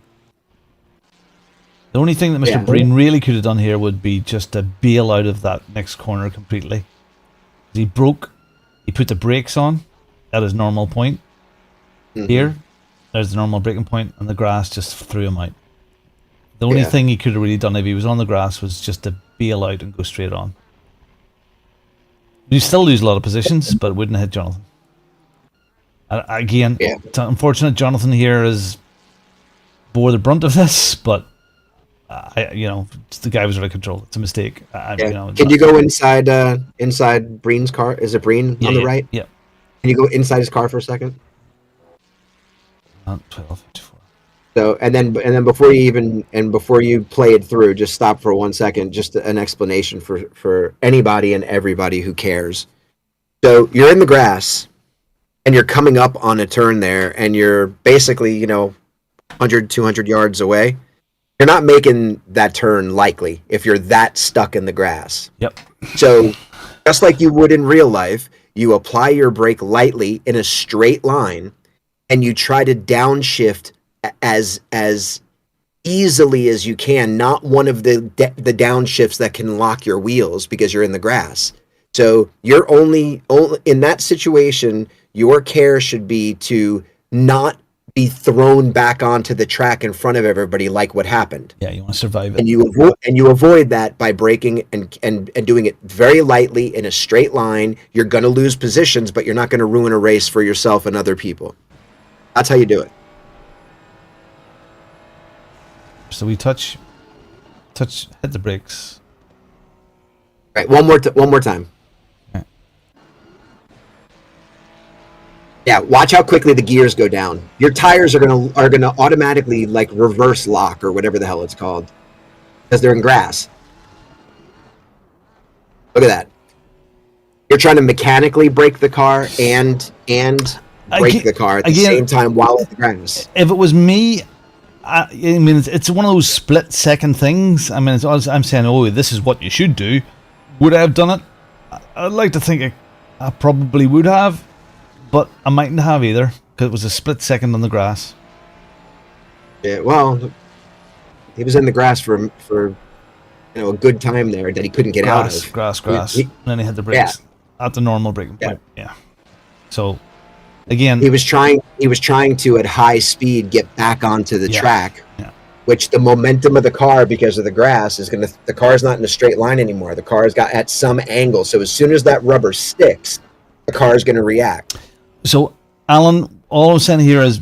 The only thing that Mr. Breen really could have done here would be just to bail out of that next corner completely. He put the brakes on at his normal point. Here, there's the normal braking point, and the grass just threw him out. The only thing he could have really done if he was on the grass was just to bail out and go straight on. You still lose a lot of positions, but it wouldn't have hit Jonathan. Again, it's unfortunate Jonathan here bore the brunt of this, but the guy was out of control. It's a mistake. Can you go inside Breen's car? Is it Breen on the right? Yeah. Can you go inside his car for a second? 12:54. So and then before you play it through, just stop for 1 second. Just an explanation for anybody and everybody who cares. So you're in the grass, and you're coming up on a turn there, and you're basically 100, 200 yards away. You're not making that turn likely if you're that stuck in the grass. Yep. So just like you would in real life, you apply your brake lightly in a straight line, and you try to downshift as easily as you can, not one of the downshifts that can lock your wheels because you're in the grass. So you're only in that situation, your care should be to not be thrown back onto the track in front of everybody like what happened. Yeah, you want to survive it. And you avoid that by braking and doing it very lightly in a straight line. You're going to lose positions, but you're not going to ruin a race for yourself and other people. That's how you do it. So we touch, hit the brakes. Right, one more time. Okay. Yeah, watch how quickly the gears go down. Your tires are gonna automatically like reverse lock or whatever the hell it's called, because they're in grass. Look at that. You're trying to mechanically brake the car and brake the car at the same time while in the grass. If it was me, I mean, it's one of those split-second things. I mean, I'm saying, oh, this is what you should do. Would I have done it? I'd like to think I probably would have, but I mightn't have either, because it was a split second on the grass. Yeah, well, he was in the grass for a good time there that he couldn't get out of. Grass. And then he had the brakes at the normal braking point. Yeah. So, again, he was trying to at high speed get back onto the track, which the momentum of the car because of the grass the car's not in a straight line anymore. The car's got at some angle. So as soon as that rubber sticks, the car is going to react. So, Alan, all I'm saying here is,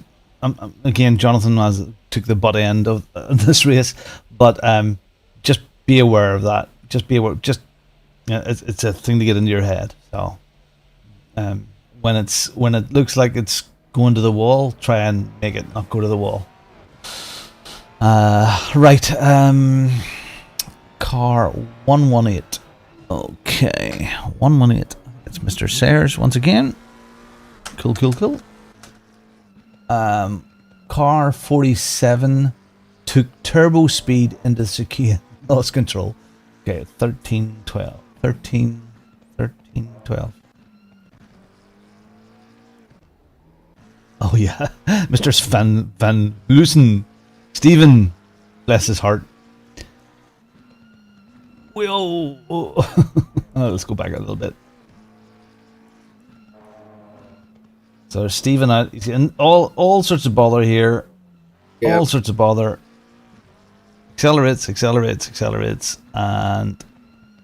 again, Jonathan took the butt end of this race, but just be aware of that. Just be aware. It's a thing to get into your head. So, when it looks like it's going to the wall, try and make it not go to the wall. Right. Car 118. Okay, 118. It's Mr. Sayers once again. Cool. Car 47 took turbo speed into chicane, lost control. Okay, 13-12. Oh yeah, Mr. Van Hoosen, Stephen, bless his heart. Let's go back a little bit. So Stephen, all sorts of bother here. Yeah. All sorts of bother. Accelerates, and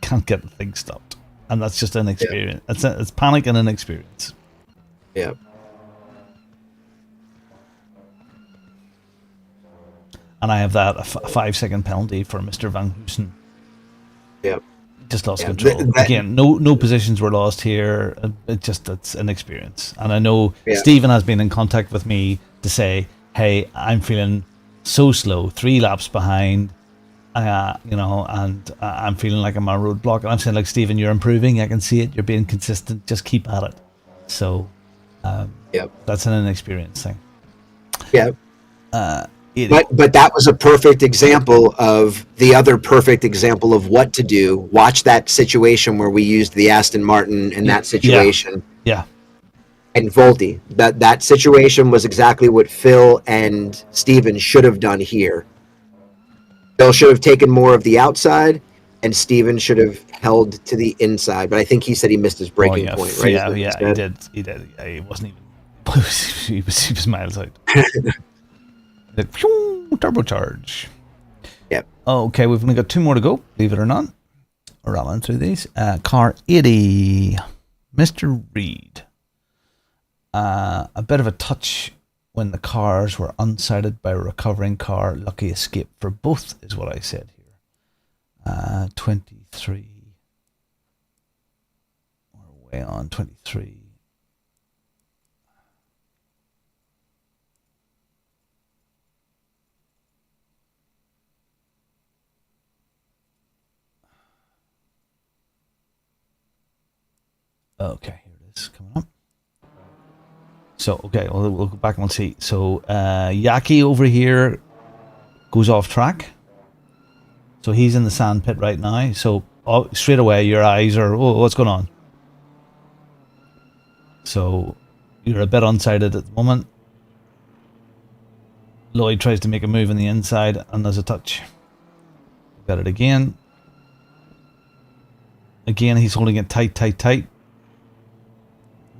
can't get the thing stopped. And that's just inexperience. Yeah. It's panic and inexperience. Yeah. And I have that a 5-second penalty for Mr. Van Hoosen. Yep. Just lost control. Again, no positions were lost here. It's inexperience. And I know Stephen has been in contact with me to say, hey, I'm feeling so slow, 3 laps behind, and I'm feeling like I'm on a roadblock. And I'm saying, like, Stephen, you're improving. I can see it. You're being consistent. Just keep at it. So, that's an inexperience thing. Yep. But that was a perfect example of the other perfect example of what to do. Watch that situation where we used the Aston Martin in that situation. Yeah. And Volti. That situation was exactly what Phil and Steven should have done here. Phil should have taken more of the outside, and Steven should have held to the inside. But I think he said he missed his braking point, right? Yeah, he did. He wasn't even... he was miles out. Turbocharge. Yep. Okay, we've only got 2 more to go, believe it or not. We're rolling through these. Car 80. Mr. Reed. A bit of a touch when the cars were unsighted by a recovering car. Lucky escape for both is what I said here. 23. We're way on 23. Okay, here it is coming up. So, okay, we'll go back and we'll see. So, Yaki over here goes off track. So he's in the sand pit right now. So straight away, your eyes are, what's going on? So you're a bit unsighted at the moment. Lloyd tries to make a move on the inside, and there's a touch. Got it again. Again, he's holding it tight, tight, tight.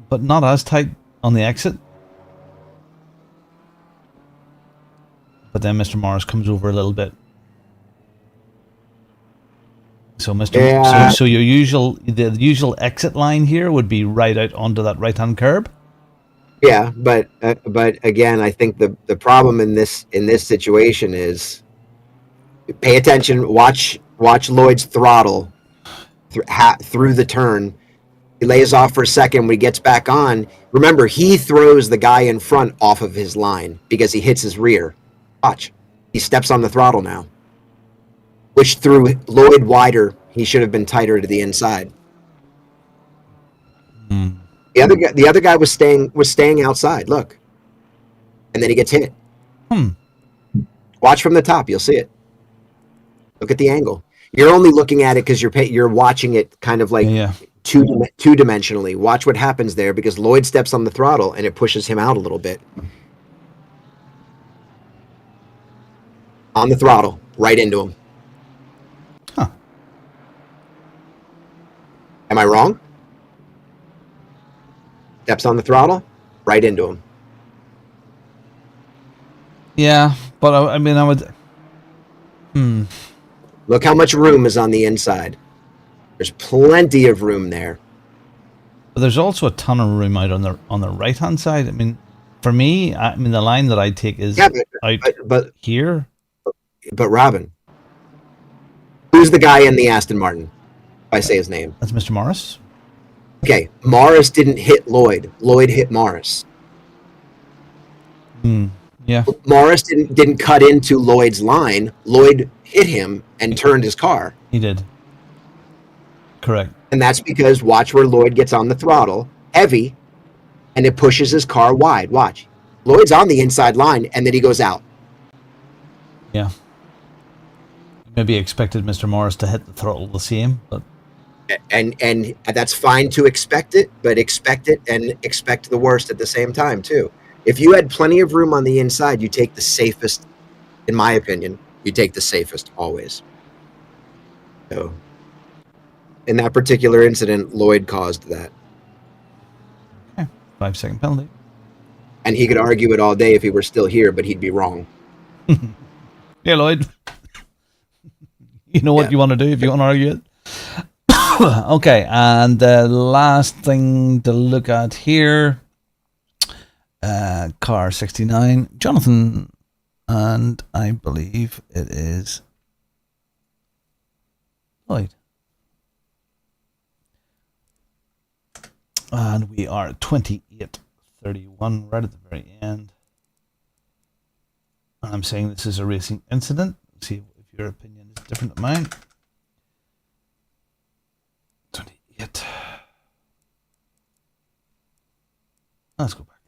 But not as tight on the exit. But then Mr. Morris comes over a little bit. So so your the usual exit line here would be right out onto that right-hand curb. Yeah, but again, I think the problem in this situation is pay attention. Watch Lloyd's throttle through the turn. He lays off for a second. When he gets back on, remember he throws the guy in front off of his line because he hits his rear. Watch, he steps on the throttle now, which threw Lloyd wider. He should have been tighter to the inside. Mm. The other guy was staying outside. Look, and then he gets hit. Watch from the top. You'll see it. Look at the angle. You're only looking at it because you're watching it kind of like two-dimensionally. Watch what happens there because Lloyd steps on the throttle and it pushes him out a little bit. On the throttle, right into him. Huh. Am I wrong? Steps on the throttle, right into him. Yeah, but I mean, I would... Look how much room is on the inside. There's plenty of room there. But there's also a ton of room out on the right-hand side. I mean, for me, the line that I take is but here. But Robin, who's the guy in the Aston Martin? If I say his name. That's Mr. Morris. Okay, Morris didn't hit Lloyd. Lloyd hit Morris. Yeah. Morris didn't cut into Lloyd's line. Lloyd hit him and turned his car. He did. Correct. And that's because watch where Lloyd gets on the throttle, heavy, and it pushes his car wide. Watch. Lloyd's on the inside line, and then he goes out. Yeah. Maybe expected Mr. Morris to hit the throttle the same, but... And that's fine to expect it, but expect it and expect the worst at the same time, too. If you had plenty of room on the inside, you take the safest, in my opinion, you take the safest always. So, in that particular incident, Lloyd caused that. Okay, 5-second penalty. And he could argue it all day if he were still here, but he'd be wrong. Yeah, Lloyd. You know what you want to do if you want to argue it? Okay, and the last thing to look at here, car 69, Jonathan, and I believe it is Lloyd. And we are at 28:31, right at the very end. I'm saying this is a racing incident. Let's see if your opinion is different than mine. 28. Let's go back.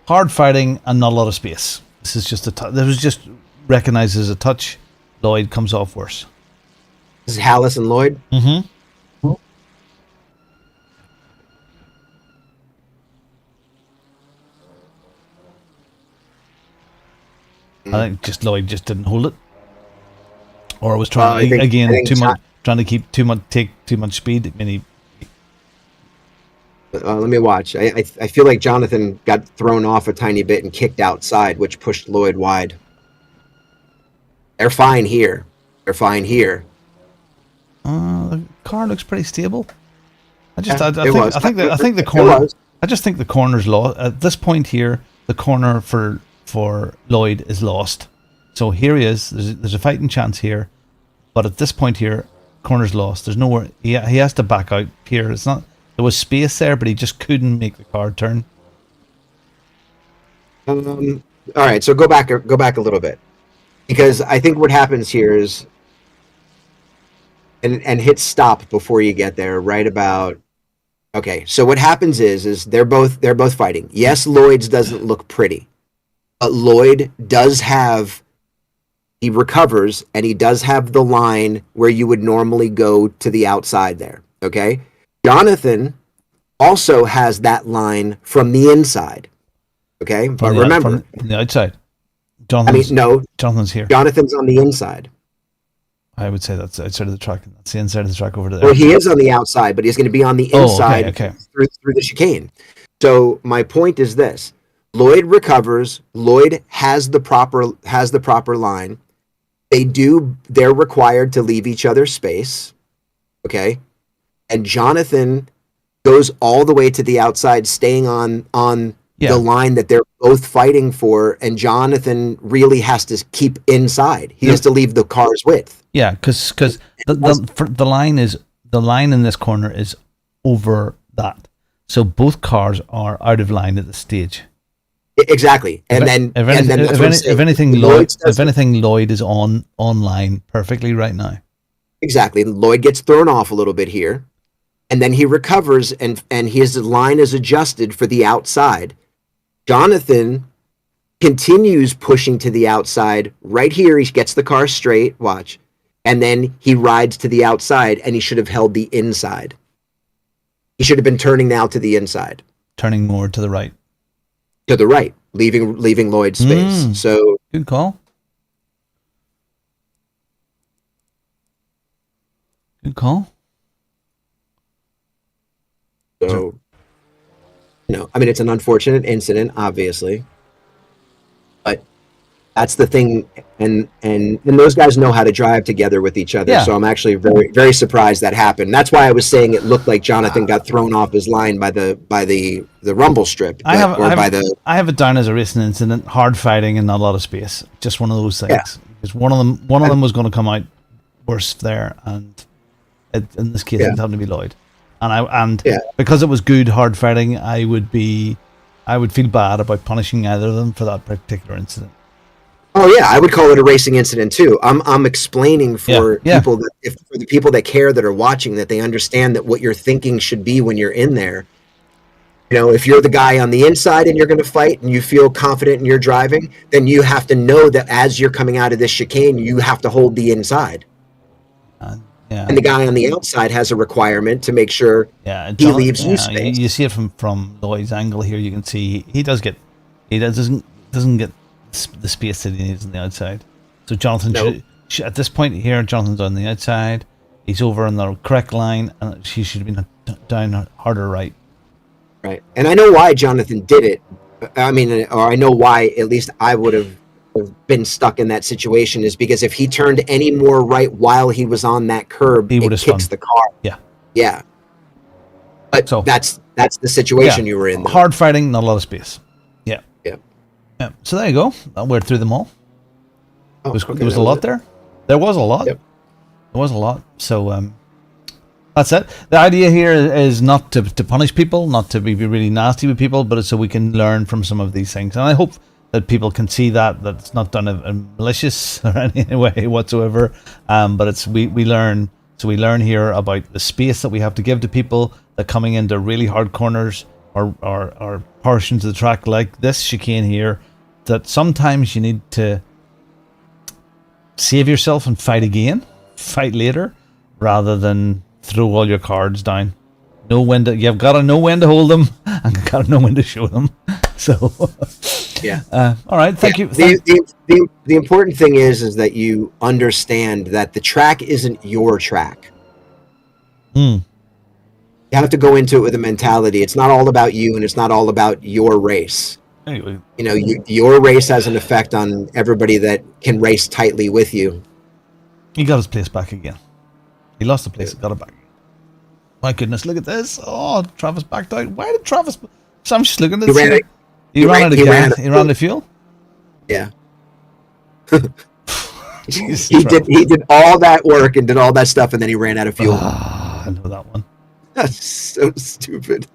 Hard fighting and not a lot of space. This is just this was just recognized as a touch. Lloyd comes off worse. This is Hallis and Lloyd? Mm-hmm. I think just Lloyd just didn't hold it, or was trying trying to keep take too much speed. I mean, let me watch. I feel like Jonathan got thrown off a tiny bit and kicked outside, which pushed Lloyd wide. They're fine here. They're fine here. The car looks pretty stable. I just Yeah, I think the corner. I just think the corner's lost at this point here. The corner for Lloyd is lost. So here he is. There's a fighting chance here, but at this point here, corner's lost. There's nowhere. He has to back out here. It's not. There was space there, but he just couldn't make the car turn. All right, so go back a little bit, because I think what happens here is, and hit stop before you get there. Right about. Okay, so what happens is they're both fighting. Yes, Lloyd's doesn't look pretty. But Lloyd does have, he recovers, and he does have the line where you would normally go to the outside there, okay? Jonathan also has that line from the inside. Okay, but remember, from the outside. Jonathan's here. Jonathan's on the inside. I would say that's outside of the track. That's the inside of the track over there. Well, he is on the outside, but he's going to be on the inside through the chicane. So my point is this: Lloyd recovers. Lloyd has the proper line. They're required to leave each other space. Okay, and Jonathan goes all the way to the outside, staying on the line that they're both fighting for, and Jonathan really has to keep inside. He has to leave the car's width. Yeah, because the line in this corner is over that, so both cars are out of line at the stage. Exactly, and if anything, Lloyd is on line perfectly right now. Exactly, Lloyd gets thrown off a little bit here, and then he recovers, and his line is adjusted for the outside. Jonathan continues pushing to the outside. Right here, he gets the car straight. Watch. And then he rides to the outside, and he should have held the inside. He should have been turning now to the inside. Turning more to the right. To the right, leaving Lloyd space. So good call. Good call. So, I mean, it's an unfortunate incident, obviously, but that's the thing. And those guys know how to drive together with each other. Yeah. So I'm actually very, very surprised that happened. That's why I was saying it looked like Jonathan got thrown off his line by the rumble strip. I have it down as a racing incident, hard fighting and not a lot of space. Just one of those things. Yeah. Because one of them was going to come out worse there, and in this case, it happened to be Lloyd. And because it was good hard fighting, I would feel bad about punishing either of them for that particular incident. Oh yeah, I would call it a racing incident too. I'm explaining for people for the people that care, that are watching, that they understand that what your thinking should be when you're in there. If you're the guy on the inside and you're going to fight and you feel confident in your driving, then you have to know that as you're coming out of this chicane, you have to hold the inside. And the guy on the outside has a requirement to make sure he leaves you space. You see it from Lloyd's angle here. You can see he doesn't get the space that he needs on the outside. So Jonathan should, at this point here, Jonathan's on the outside. He's over on the correct line, and he should have been down harder right. Right, and I know why Jonathan did it. I mean, or I know why at least I would have been stuck in that situation, is because if he turned any more right while he was on that curb, it kicks the car. Yeah. But so that's the situation you were in. Though. Hard fighting, not a lot of space. Yeah. So there you go. We're through them all. There was a lot there. There was a lot. Yep. There was a lot. So that's it. The idea here is not to punish people, not to be really nasty with people, but it's so we can learn from some of these things. And I hope that people can see that it's not done in malicious or any way whatsoever. But it's we learn. So we learn here about the space that we have to give to people that coming into really hard corners or portions of the track like this chicane here, that sometimes you need to save yourself and fight later, rather than throw all your cards down. You've got to know when to hold them and got to know when to show them. So, all right. Thank you. The important thing is that you understand that the track isn't your track. You have to go into it with a mentality. It's not all about you, and it's not all about your race. Anyway, your race has an effect on everybody that can race tightly with you. He got his place back again. He lost the place, got it back. My goodness, look at this. Oh, Travis backed out. Why did Travis... So I'm just looking at this. He ran out of gas. He ran out of fuel? Yeah. He did all that work and did all that stuff, and then he ran out of fuel. I know that one. That's so stupid.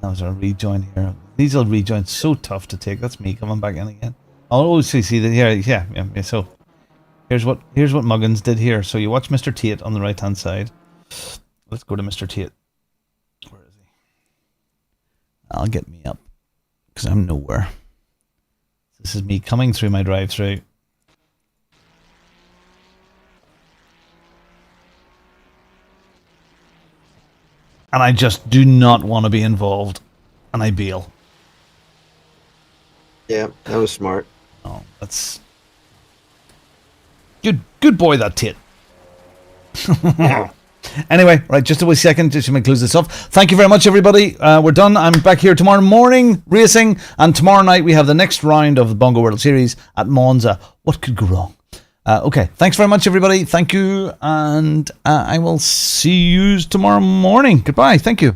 That was our rejoin here. These little rejoins, so tough to take. That's me coming back in again. I'll always see that here. Yeah. So here's what Muggins did here. So you watch Mr. Tate on the right hand side. Let's go to Mr. Tate. Where is he? I'll get me up because I'm nowhere. This is me coming through my drive-through. and I just do not want to be involved, and I bail. Yeah, that was smart. Oh, that's good boy, that tit. Anyway, right, just a wee second, just to close this off. Thank you very much, everybody. We're done. I'm back here tomorrow morning racing, and tomorrow night we have the next round of the Bongo World Series at Monza. What could go wrong? Okay, thanks very much, everybody. Thank you, and I will see you tomorrow morning. Goodbye. Thank you.